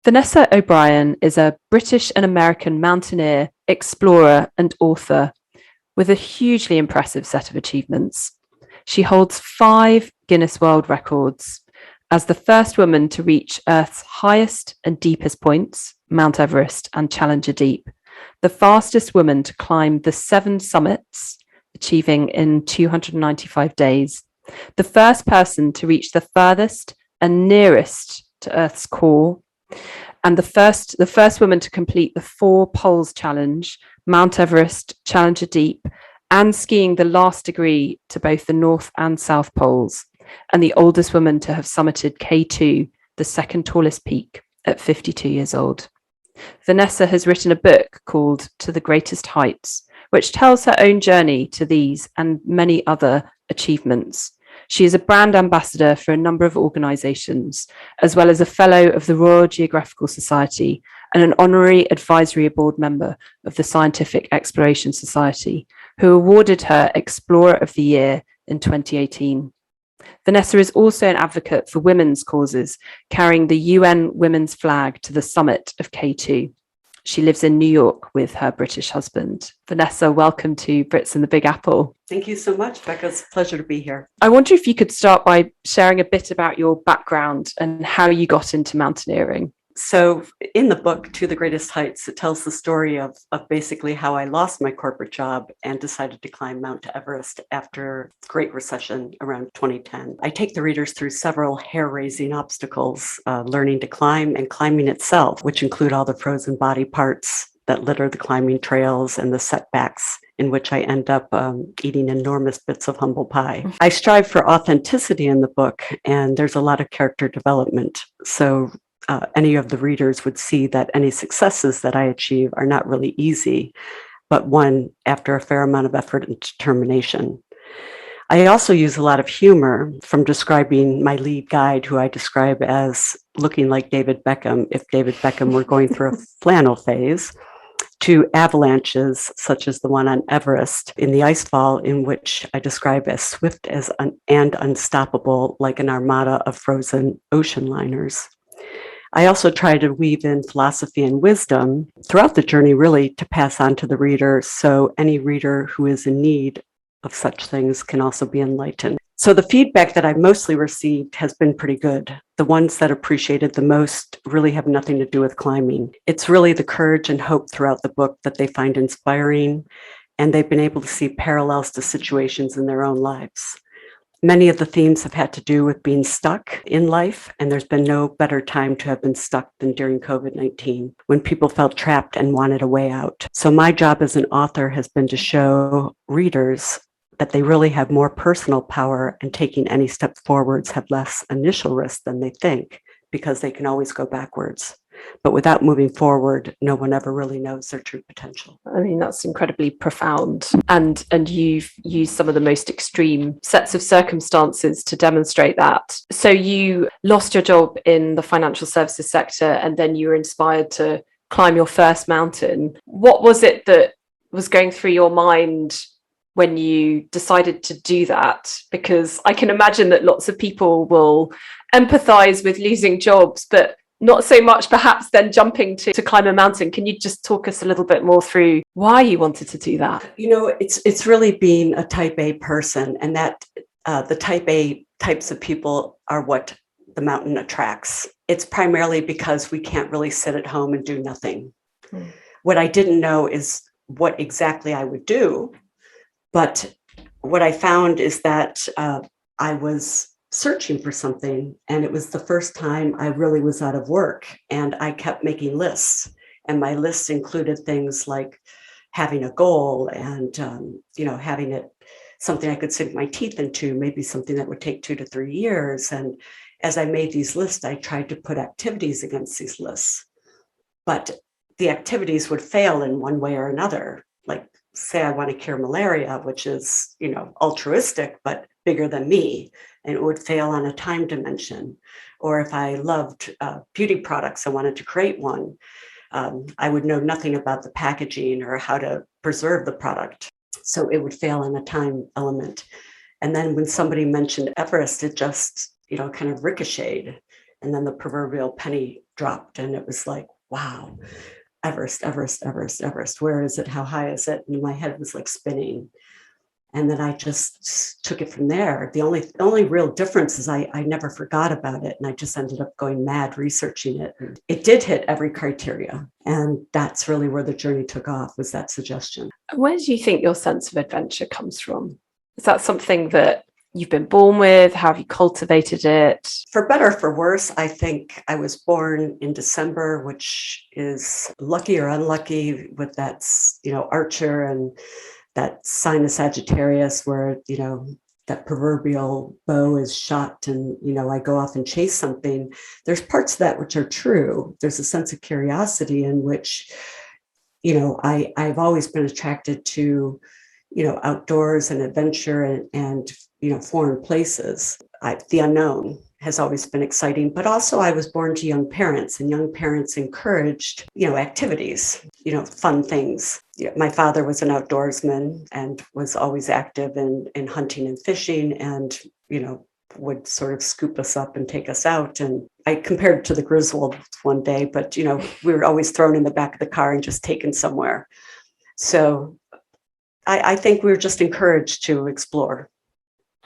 Vanessa O'Brien is a British and American mountaineer, explorer, and author with a hugely impressive set of achievements. She holds 5 Guinness World Records as the first woman to reach Earth's highest and deepest points, Mount Everest and Challenger Deep, the fastest woman to climb the 7 summits, achieving in 295 days, the first person to reach the furthest and nearest to Earth's core, and the first woman to complete the 4 poles challenge, Mount Everest, Challenger Deep, and skiing the last degree to both the North and South Poles, and the oldest woman to have summited K2, the second tallest peak, at 52 years old. Vanessa has written a book called To the Greatest Heights, which tells her own journey to these and many other achievements. She is a brand ambassador for a number of organisations, as well as a fellow of the Royal Geographical Society and an honorary advisory board member of the Scientific Exploration Society, who awarded her Explorer of the Year in 2018. Vanessa is also an advocate for women's causes, carrying the UN women's flag to the summit of K2. She lives in New York with her British husband. Vanessa, welcome to Brits and the Big Apple. Thank you so much, Becca. It's a pleasure to be here. I wonder if you could start by sharing a bit about your background and how you got into mountaineering. So in the book, To the Greatest Heights, it tells the story of basically how I lost my corporate job and decided to climb Mount Everest after the Great Recession around 2010. I take the readers through several hair-raising obstacles, learning to climb and climbing itself, which include all the frozen body parts that litter the climbing trails and the setbacks in which I end up eating enormous bits of humble pie. I strive for authenticity in the book, and there's a lot of character development. So any of the readers would see that any successes that I achieve are not really easy, but won after a fair amount of effort and determination. I also use a lot of humor, from describing my lead guide, who I describe as looking like David Beckham if David Beckham were going through a flannel phase, to avalanches such as the one on Everest in the icefall, in which I describe as swift as and unstoppable, like an armada of frozen ocean liners. I also try to weave in philosophy and wisdom throughout the journey, really, to pass on to the reader, so any reader who is in need of such things can also be enlightened. So the feedback that I've mostly received has been pretty good. The ones that appreciated the most really have nothing to do with climbing. It's really the courage and hope throughout the book that they find inspiring, and they've been able to see parallels to situations in their own lives. Many of the themes have had to do with being stuck in life, and there's been no better time to have been stuck than during COVID-19, when people felt trapped and wanted a way out. So my job as an author has been to show readers that they really have more personal power, and taking any step forwards have less initial risk than they think, because they can always go backwards. But without moving forward, no one ever really knows their true potential. I mean, that's incredibly profound. And you've used some of the most extreme sets of circumstances to demonstrate that. So you lost your job in the financial services sector, and then you were inspired to climb your first mountain. What was it that was going through your mind when you decided to do that? Because I can imagine that lots of people will empathize with losing jobs, but not so much perhaps then jumping to climb a mountain. Can you just talk us a little bit more through why you wanted to do that? You know, it's really being a type A person, and that the type A types of people are what the mountain attracts. It's primarily because we can't really sit at home and do nothing. What I didn't know is what exactly I would do, but what I found is that I was searching for something, and it was the first time I really was out of work, and I kept making lists, and my lists included things like having a goal and having it something I could sink my teeth into, maybe something that would take 2 to 3 years. And as I made these lists, I tried to put activities against these lists, but the activities would fail in one way or another. Like, say I want to cure malaria, which is altruistic but bigger than me, and it would fail on a time dimension. Or if I loved beauty products, I wanted to create one, I would know nothing about the packaging or how to preserve the product. So it would fail on a time element. And then when somebody mentioned Everest, it just, kind of ricocheted. And then the proverbial penny dropped, and it was like, wow, Everest, Everest, Everest, Everest. Where is it? How high is it? And my head was like spinning. And then I just took it from there. The only real difference is I never forgot about it. And I just ended up going mad researching it. And it did hit every criteria. And that's really where the journey took off, was that suggestion. Where do you think your sense of adventure comes from? Is that something that you've been born with? How have you cultivated it? For better or for worse, I think I was born in December, which is lucky or unlucky with that, Archer and that sign of Sagittarius where, that proverbial bow is shot and, I go off and chase something. There's parts of that which are true. There's a sense of curiosity in which, I've always been attracted to, outdoors and adventure and foreign places. The unknown has always been exciting, but also I was born to young parents, and young parents encouraged, activities, fun things. My father was an outdoorsman and was always active in hunting and fishing, and, would sort of scoop us up and take us out. And I compared it to the Griswold one day, but, we were always thrown in the back of the car and just taken somewhere. So I think we were just encouraged to explore.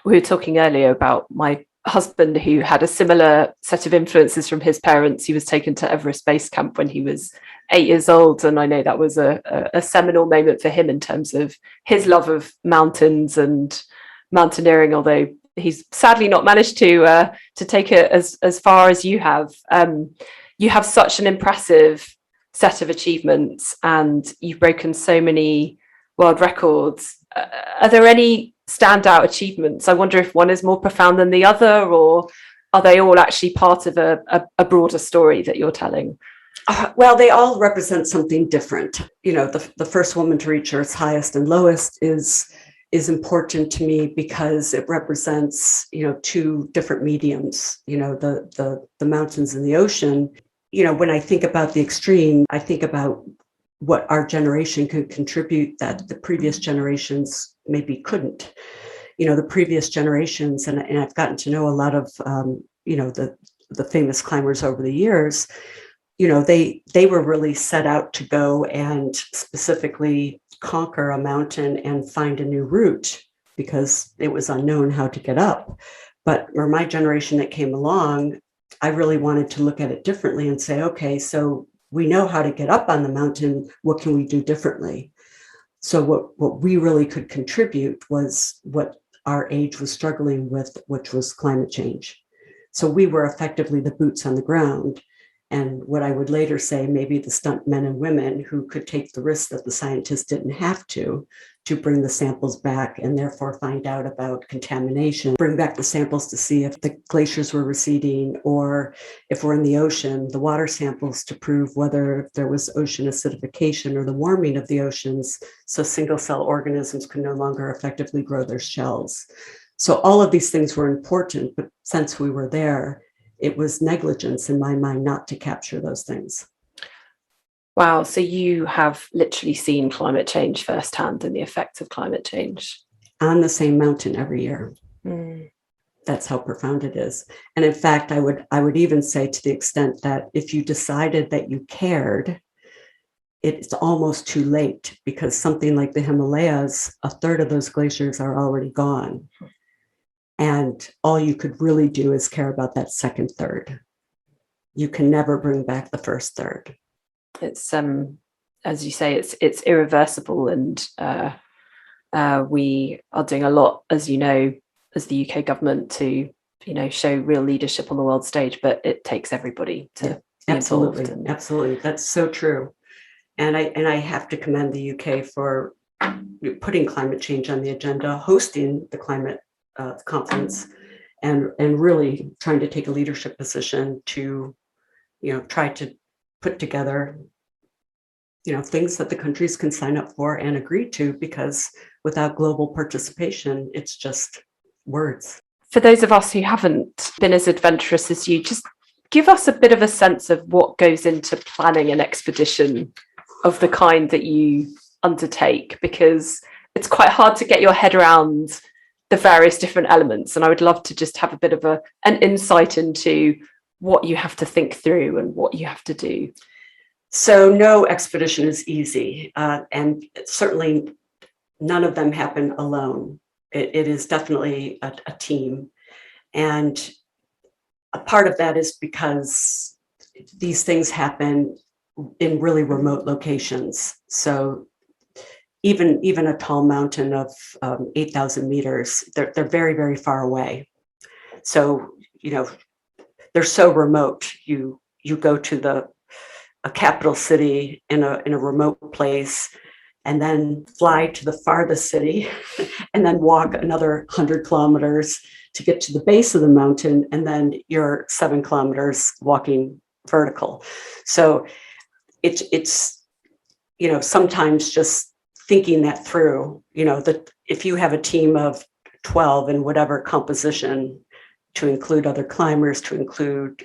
We were talking earlier about my husband, who had a similar set of influences from his parents. He was taken to Everest Base Camp when he was 8 years old. And I know that was a seminal moment for him in terms of his love of mountains and mountaineering, although he's sadly not managed to take it as far as you have. You have such an impressive set of achievements, and you've broken so many world records. Are there any standout achievements? I wonder if one is more profound than the other, or are they all actually part of a broader story that you're telling? Well, they all represent something different. The first woman to reach Earth's highest and lowest is important to me because it represents, two different mediums, the mountains and the ocean. When I think about the extreme, I think about what our generation could contribute that the previous generations maybe couldn't. The previous generations, and I've gotten to know a lot of, the famous climbers over the years, they were really set out to go and specifically conquer a mountain and find a new route because it was unknown how to get up. But for my generation that came along, I really wanted to look at it differently and say, okay, so we know how to get up on the mountain. What can we do differently? So what we really could contribute was what our age was struggling with, which was climate change. So we were effectively the boots on the ground. And what I would later say, maybe the stunt men and women who could take the risk that the scientists didn't have to bring the samples back and therefore find out about contamination, bring back the samples to see if the glaciers were receding, or if we're in the ocean, the water samples to prove whether there was ocean acidification or the warming of the oceans, so single cell organisms could no longer effectively grow their shells. So all of these things were important, but since we were there, it was negligence in my mind not to capture those things. Wow. So you have literally seen climate change firsthand and the effects of climate change. On the same mountain every year. Mm. That's how profound it is. And in fact, I would even say, to the extent that if you decided that you cared, it's almost too late, because something like the Himalayas, a third of those glaciers are already gone. And all you could really do is care about that second third. You can never bring back the first third. It's as you say, it's irreversible, and we are doing a lot, as you know, as the UK government, to show real leadership on the world stage. But it takes everybody to be absolutely involved. Absolutely, that's so true. And I have to commend the UK for putting climate change on the agenda, hosting the climate conference, and really trying to take a leadership position to try to put together things that the countries can sign up for and agree to, because without global participation, it's just words. For those of us who haven't been as adventurous as you, just give us a bit of a sense of what goes into planning an expedition of the kind that you undertake, because it's quite hard to get your head around the various different elements. And I would love to just have a bit of an insight into what you have to think through and what you have to do? So no expedition is easy, and certainly none of them happen alone. It is definitely a team. And a part of that is because these things happen in really remote locations. So even a tall mountain of 8,000 meters, they're very, very far away. So, they're so remote. You go to a capital city in a remote place, and then fly to the farthest city, and then walk another 100 kilometers to get to the base of the mountain, and then you're 7 kilometers walking vertical. So it's sometimes just thinking that through, that if you have a team of 12 in whatever composition, to include other climbers, to include,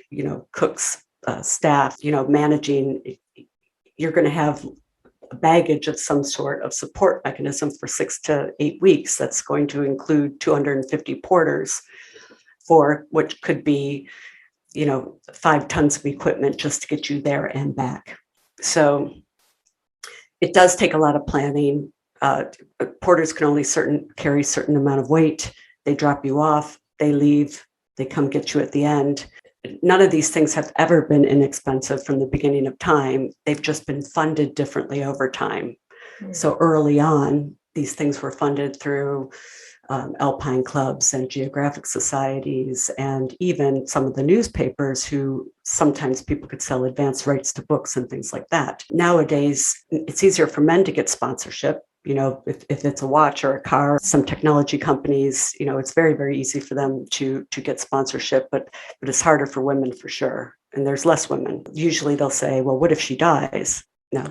cooks, staff, managing, you're going to have a baggage of some sort of support mechanism for 6 to 8 weeks. That's going to include 250 porters for what could be, 5 tons of equipment just to get you there and back. So it does take a lot of planning. Porters can only carry a certain amount of weight. They drop you off, they leave, they come get you at the end. None of these things have ever been inexpensive from the beginning of time. They've just been funded differently over time. So early on, these things were funded through alpine clubs and geographic societies, and even some of the newspapers, who sometimes people could sell advance rights to books and things like that. Nowadays, it's easier for men to get sponsorship. If it's a watch or a car, some technology companies, it's very, very easy for them to get sponsorship, but it's harder for women for sure. And there's less women. Usually they'll say, well, what if she dies? No,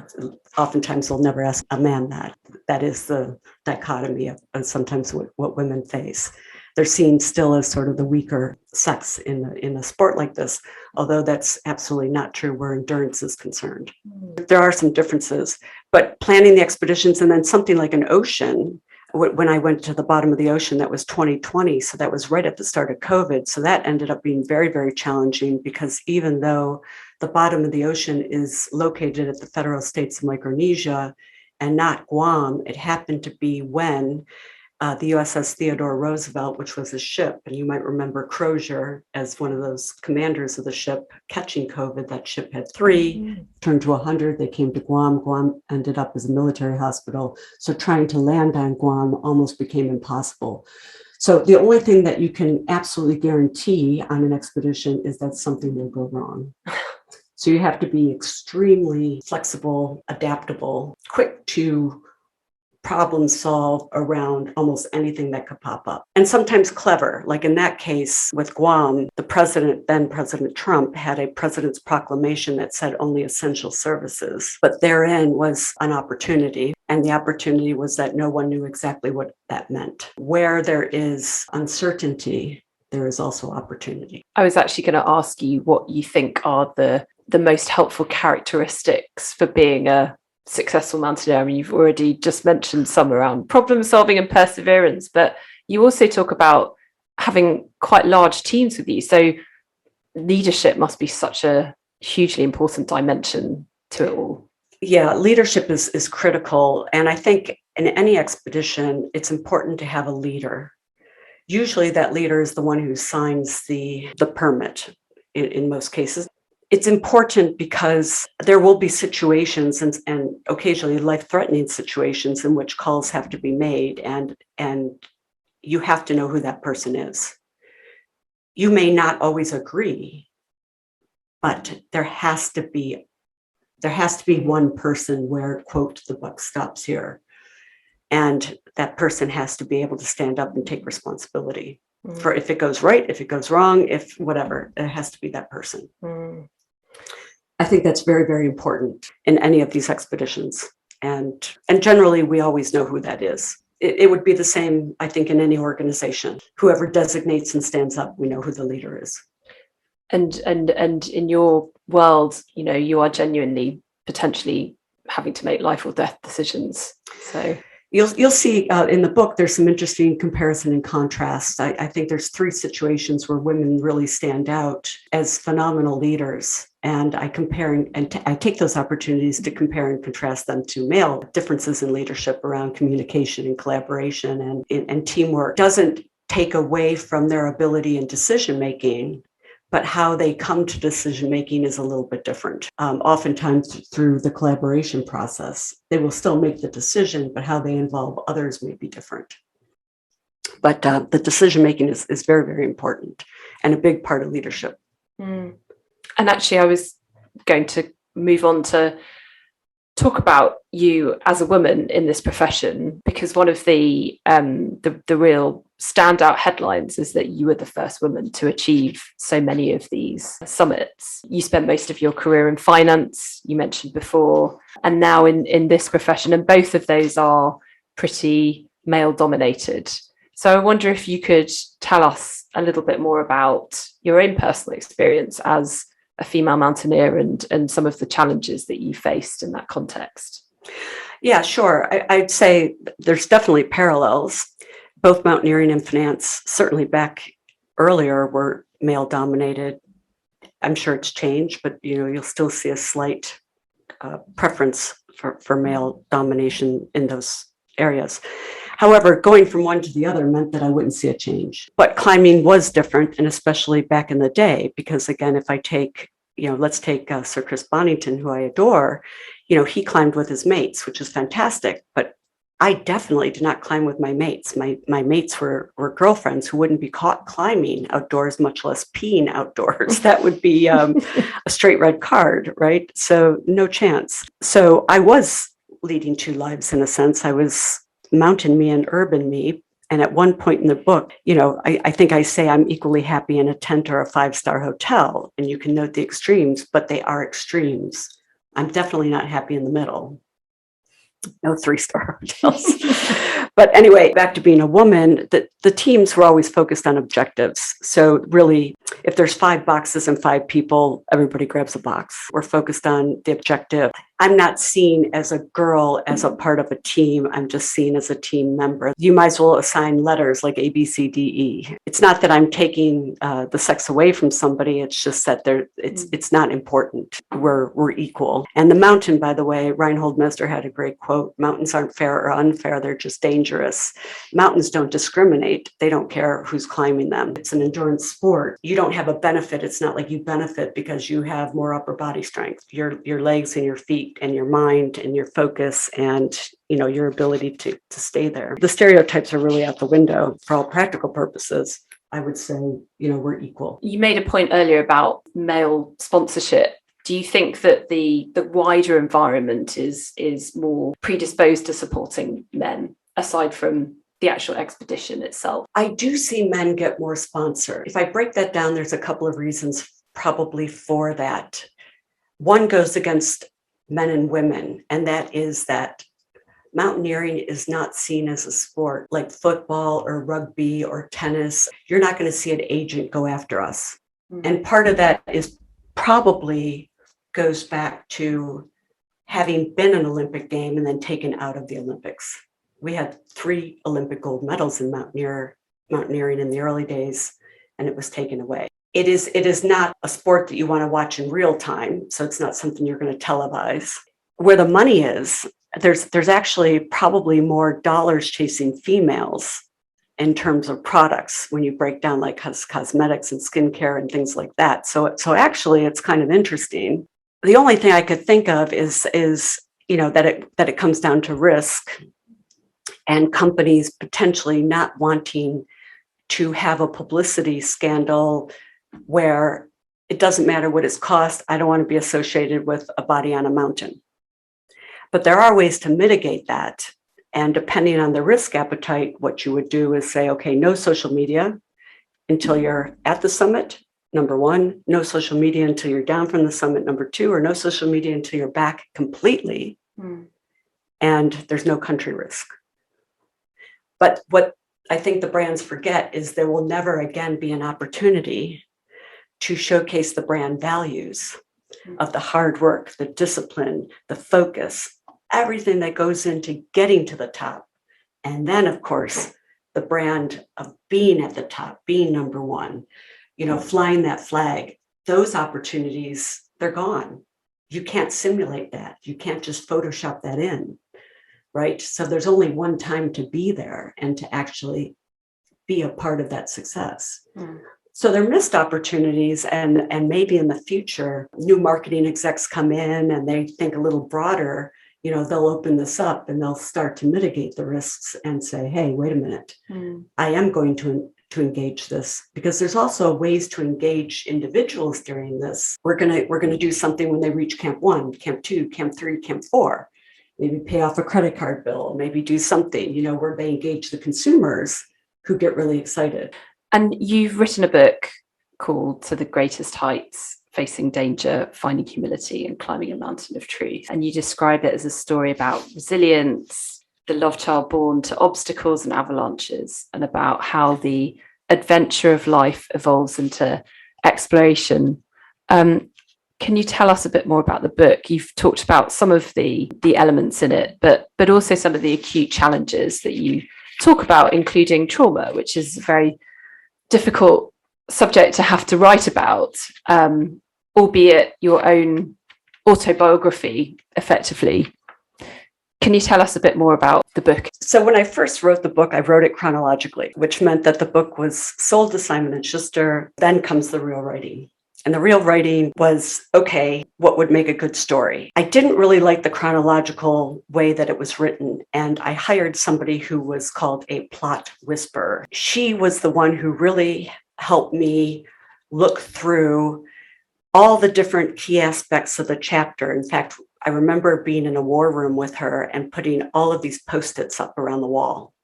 oftentimes they'll never ask a man that. That is the dichotomy of sometimes what women face. They're seen still as sort of the weaker sex in a sport like this, although that's absolutely not true where endurance is concerned. There are some differences, but planning the expeditions, and then something like an ocean, when I went to the bottom of the ocean, that was 2020. So that was right at the start of COVID. So that ended up being very, very challenging, because even though the bottom of the ocean is located at the federal states of Micronesia and not Guam, it happened to be when the USS Theodore Roosevelt, which was a ship, and you might remember Crozier as one of those commanders of the ship catching COVID. That ship had 3, turned to 100. They came to Guam. Guam ended up as a military hospital. So trying to land on Guam almost became impossible. So the only thing that you can absolutely guarantee on an expedition is that something will go wrong. So you have to be extremely flexible, adaptable, quick to problem solve around almost anything that could pop up. And sometimes clever, like in that case with Guam, then President Trump, had a president's proclamation that said only essential services, but therein was an opportunity. And the opportunity was that no one knew exactly what that meant. Where there is uncertainty, there is also opportunity. I was actually going to ask you what you think are the most helpful characteristics for being a successful mountaineer. I mean, you've already just mentioned some around problem solving and perseverance, but you also talk about having quite large teams with you. So leadership must be such a hugely important dimension to it all. Yeah, leadership is critical. And I think in any expedition, it's important to have a leader. Usually that leader is the one who signs the permit in most cases. It's important because there will be situations and occasionally life-threatening situations in which calls have to be made, and you have to know who that person is. You may not always agree, but there has to be one person where, quote, the buck stops here. And that person has to be able to stand up and take responsibility for if it goes right, if it goes wrong, if whatever, it has to be that person. I think that's very, very important in any of these expeditions. And generally, we always know who that is. It would be the same, I think, in any organization. Whoever designates and stands up, we know who the leader is. And in your world, you are genuinely potentially having to make life or death decisions. So You'll see in the book, there's some interesting comparison and contrast. I think there's 3 situations where women really stand out as phenomenal leaders. And I take those opportunities to compare and contrast them to male differences in leadership around communication and collaboration and teamwork. Doesn't take away from their ability in decision making, but how they come to decision making is a little bit different. Oftentimes through the collaboration process, they will still make the decision, but how they involve others may be different. But the decision making is very, very important and a big part of leadership. And actually, I was going to move on to talk about you as a woman in this profession, because one of the real standout headlines is that you were the first woman to achieve so many of these summits. You spent most of your career in finance, you mentioned before, and now in this profession, and both of those are pretty male dominated. So I wonder if you could tell us a little bit more about your own personal experience as a female mountaineer and some of the challenges that you faced in that context. Yeah, sure. I'd say there's definitely parallels. Both mountaineering and finance, certainly back earlier, were male dominated. I'm sure it's changed, but you'll still see a slight preference for male domination in those areas. However, going from one to the other meant that I wouldn't see a change. But climbing was different, and especially back in the day, because again, if I take, let's take Sir Chris Bonington, who I adore, he climbed with his mates, which is fantastic, but I definitely did not climb with my mates. My mates were girlfriends who wouldn't be caught climbing outdoors, much less peeing outdoors. That would be a straight red card, right? So no chance. So I was leading 2 lives in a sense. I was mountain me and urban me. And at one point in the book, I think I say I'm equally happy in a tent or a 5-star hotel. And you can note the extremes, but they are extremes. I'm definitely not happy in the middle. No 3-star hotels. But anyway, back to being a woman, the teams were always focused on objectives. So really, if there's 5 boxes and 5 people, everybody grabs a box. We're focused on the objective. I'm not seen as a girl, as a part of a team. I'm just seen as a team member. You might as well assign letters like A, B, C, D, E. It's not that I'm taking the sex away from somebody. It's just that it's not important. We're equal. And the mountain, by the way, Reinhold Messner had a great quote: mountains aren't fair or unfair. They're just dangerous. Mountains don't discriminate. They don't care who's climbing them. It's an endurance sport. You don't have a benefit. It's not like you benefit because you have more upper body strength. Your legs and your feet and your mind and your focus and your ability to stay there. The stereotypes are really out the window for all practical purposes. I would say, we're equal. You made a point earlier about male sponsorship. Do you think that the wider environment is more predisposed to supporting men, aside from the actual expedition itself? I do see men get more sponsored. If I break that down, there's a couple of reasons probably for that. One goes against men and women, and that is that mountaineering is not seen as a sport like football or rugby or tennis. You're not going to see an agent go after us. Mm-hmm. And part of that is probably goes back to having been an Olympic game and then taken out of the Olympics. We had 3 Olympic gold medals in mountaineering in the early days, and it was taken away. It is not a sport that you want to watch in real time, so it's not something you're going to televise. Where the money is, there's actually probably more dollars chasing females in terms of products when you break down like cosmetics and skincare and things like that. So actually, it's kind of interesting. The only thing I could think of is that it comes down to risk and companies potentially not wanting to have a publicity scandal where it doesn't matter what it's cost. I don't want to be associated with a body on a mountain. But there are ways to mitigate that. And depending on the risk appetite, what you would do is say, okay, no social media until you're at the summit, number 1, no social media until you're down from the summit, number 2, or no social media until you're back completely. And there's no country risk. But what I think the brands forget is there will never again be an opportunity to showcase the brand values of the hard work, the discipline, the focus, everything that goes into getting to the top. And then, of course, the brand of being at the top, being number one, flying that flag, those opportunities, they're gone. You can't simulate that. You can't just Photoshop that in, right? So there's only one time to be there and to actually be a part of that success. So they're missed opportunities, and maybe in the future, new marketing execs come in and they think a little broader, they'll open this up and they'll start to mitigate the risks and say, hey, wait a minute, I am going to engage this, because there's also ways to engage individuals during this. We're gonna do something when they reach Camp 1, Camp 2, Camp 3, Camp 4, maybe pay off a credit card bill, maybe do something, where they engage the consumers who get really excited. And you've written a book called To the Greatest Heights, Facing Danger, Finding Humility and Climbing a Mountain of Truth. And you describe it as a story about resilience, the love child born to obstacles and avalanches, and about how the adventure of life evolves into exploration. Can you tell us a bit more about the book? You've talked about some of the elements in it, but also some of the acute challenges that you talk about, including trauma, which is a very difficult subject to have to write about, albeit your own autobiography, effectively. Can you tell us a bit more about the book? So when I first wrote the book, I wrote it chronologically, which meant that the book was sold to Simon & Schuster, then comes the real writing. And the real writing was, okay, what would make a good story? I didn't really like the chronological way that it was written, and I hired somebody who was called a plot whisperer. She was the one who really helped me look through all the different key aspects of the chapter. In fact, I remember being in a war room with her and putting all of these Post-its up around the wall.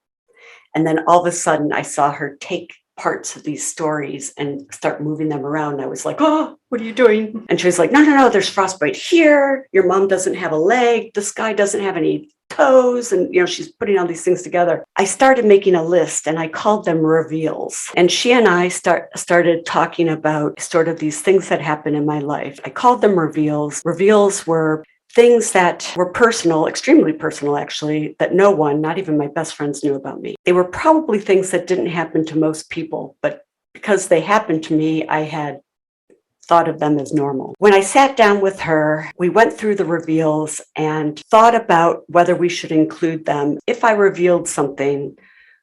And then all of a sudden I saw her take parts of these stories and start moving them around. And I was like, oh, what are you doing? And she was like, no, there's frostbite here. Your mom doesn't have a leg. This guy doesn't have any toes. And, she's putting all these things together. I started making a list and I called them reveals. And she and I started talking about sort of these things that happened in my life. I called them reveals. Reveals were things that were personal, extremely personal, actually, that no one, not even my best friends, knew about me. They were probably things that didn't happen to most people, but because they happened to me, I had thought of them as normal. When I sat down with her, we went through the reveals and thought about whether we should include them. If I revealed something,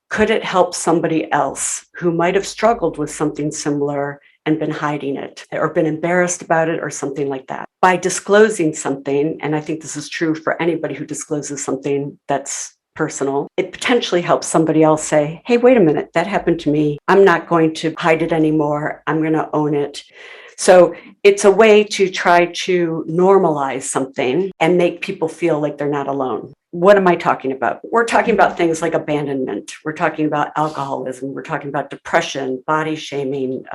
could it help somebody else who might have struggled with something similar and been hiding it or been embarrassed about it or something like that? By disclosing something, and I think this is true for anybody who discloses something that's personal, it potentially helps somebody else say, hey, wait a minute, that happened to me. I'm not going to hide it anymore. I'm going to own it. So it's a way to try to normalize something and make people feel like they're not alone. What am I talking about? We're talking about things like abandonment. We're talking about alcoholism. We're talking about depression, body shaming,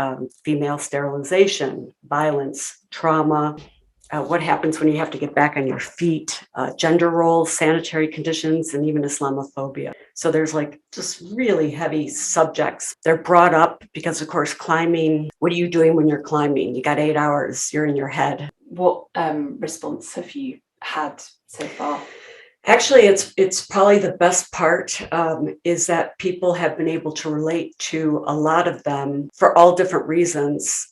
female sterilization, violence, trauma, what happens when you have to get back on your feet, gender roles, sanitary conditions, and even Islamophobia. So there's just really heavy subjects. They're brought up because, of course, climbing, what are you doing when you're climbing? You got 8 hours, you're in your head. What response have you had so far? Actually, it's probably the best part is that people have been able to relate to a lot of them for all different reasons.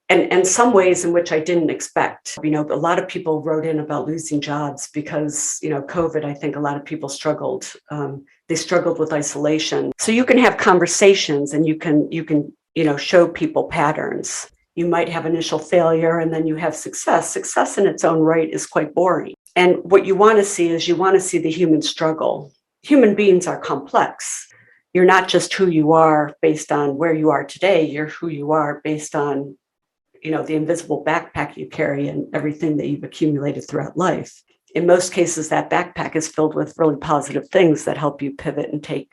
And some ways in which I didn't expect. A lot of people wrote in about losing jobs because, COVID, I think a lot of people struggled. They struggled with isolation. So you can have conversations and you can show people patterns. You might have initial failure and then you have success. Success in its own right is quite boring. And what you want to see is the human struggle. Human beings are complex. You're not just who you are based on where you are today. You're who you are based on the invisible backpack you carry and everything that you've accumulated throughout life. In most cases, that backpack is filled with really positive things that help you pivot and take,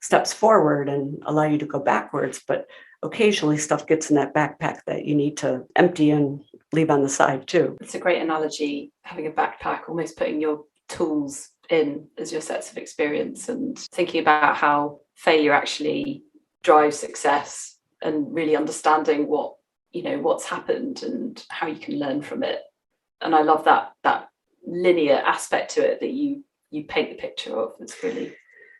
steps forward and allow you to go backwards. But occasionally stuff gets in that backpack that you need to empty and leave on the side too. It's a great analogy, having a backpack, almost putting your tools in as your sets of experience and thinking about how failure actually drives success and really understanding what's happened and how you can learn from it. And I love that linear aspect to it that you paint the picture of. It's really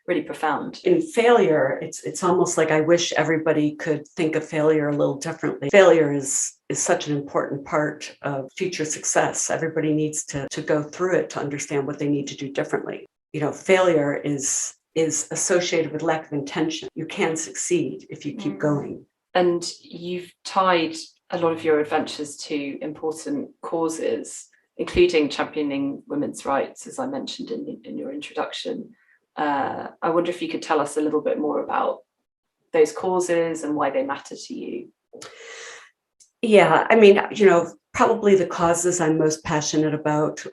really profound. In failure, it's almost like I wish everybody could think of failure a little differently. Failure is such an important part of future success. Everybody needs to go through it to understand what they need to do differently. Failure is associated with lack of intention. You can succeed if you keep going. And you've tied a lot of your adventures to important causes, including championing women's rights, as I mentioned in your introduction. I wonder if you could tell us a little bit more about those causes and why they matter to you. Yeah, I mean, probably the causes I'm most passionate about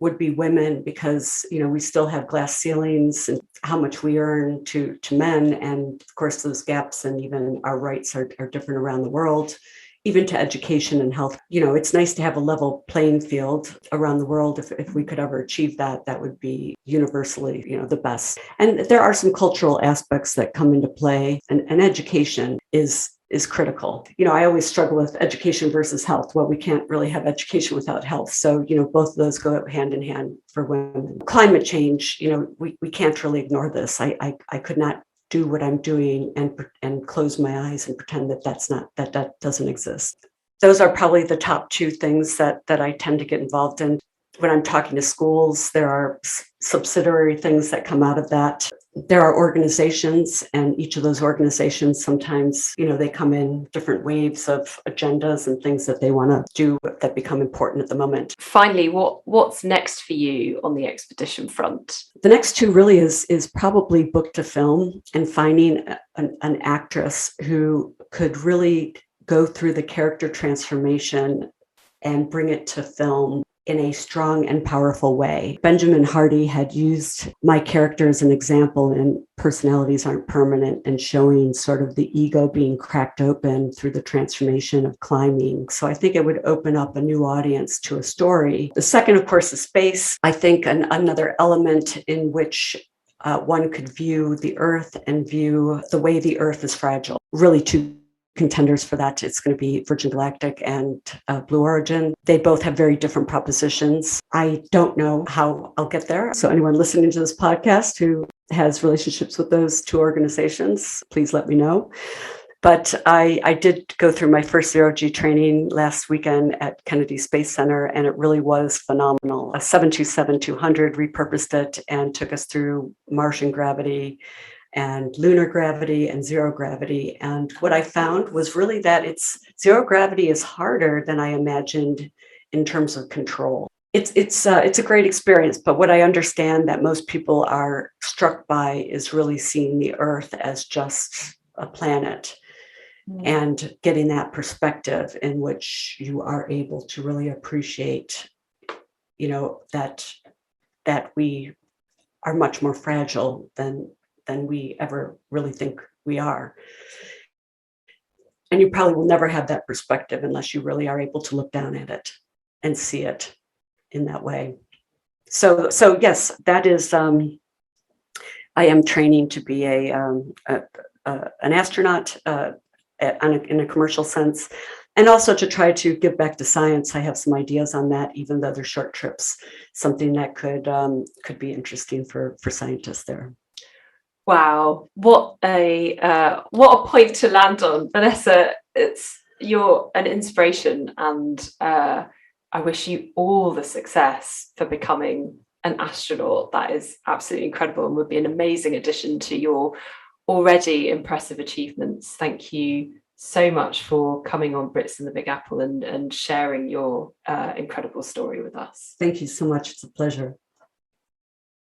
would be women, because, we still have glass ceilings and how much we earn to men. And of course, those gaps and even our rights are different around the world, even to education and health. It's nice to have a level playing field around the world. If we could ever achieve that, that would be universally, the best. And there are some cultural aspects that come into play, and education is critical. I always struggle with education versus health. Well, we can't really have education without health. So, both of those go hand in hand for women. Climate change, we can't really ignore this. I could not do what I'm doing and close my eyes and pretend that doesn't exist. Those are probably the top two things that I tend to get involved in. When I'm talking to schools, there are subsidiary things that come out of that. There are organizations, and each of those organizations sometimes, they come in different waves of agendas and things that they want to do that become important at the moment. Finally, what's next for you on the expedition front? The next two really is probably book to film, and finding an actress who could really go through the character transformation and bring it to film in a strong and powerful way. Benjamin Hardy had used my character as an example in Personalities Aren't Permanent, and showing sort of the ego being cracked open through the transformation of climbing. So I think it would open up a new audience to a story. The second, of course, is space. I think another element in which one could view the Earth and view the way the Earth is fragile. Really two contenders for that. It's going to be Virgin Galactic and Blue Origin. They both have very different propositions. I don't know how I'll get there. So anyone listening to this podcast who has relationships with those two organizations, please let me know. But I did go through my first zero-G training last weekend at Kennedy Space Center, and it really was phenomenal. A 727-200 repurposed it and took us through Martian gravity and lunar gravity and zero gravity. And what I found was really that zero gravity is harder than I imagined in terms of control. It's a great experience, but what I understand that most people are struck by is really seeing the Earth as just a planet, and getting that perspective in which you are able to really appreciate, that we are much more fragile than we ever really think we are. And you probably will never have that perspective unless you really are able to look down at it and see it in that way. So yes, that is, I am training to be an astronaut in a commercial sense, and also to try to give back to science. I have some ideas on that, even though they're short trips, something that could be interesting for scientists there. Wow, what a point to land on, Vanessa. You're an inspiration, and I wish you all the success for becoming an astronaut. That is absolutely incredible, and would be an amazing addition to your already impressive achievements. Thank you so much for coming on Brits in the Big Apple and sharing your incredible story with us. Thank you so much. It's a pleasure.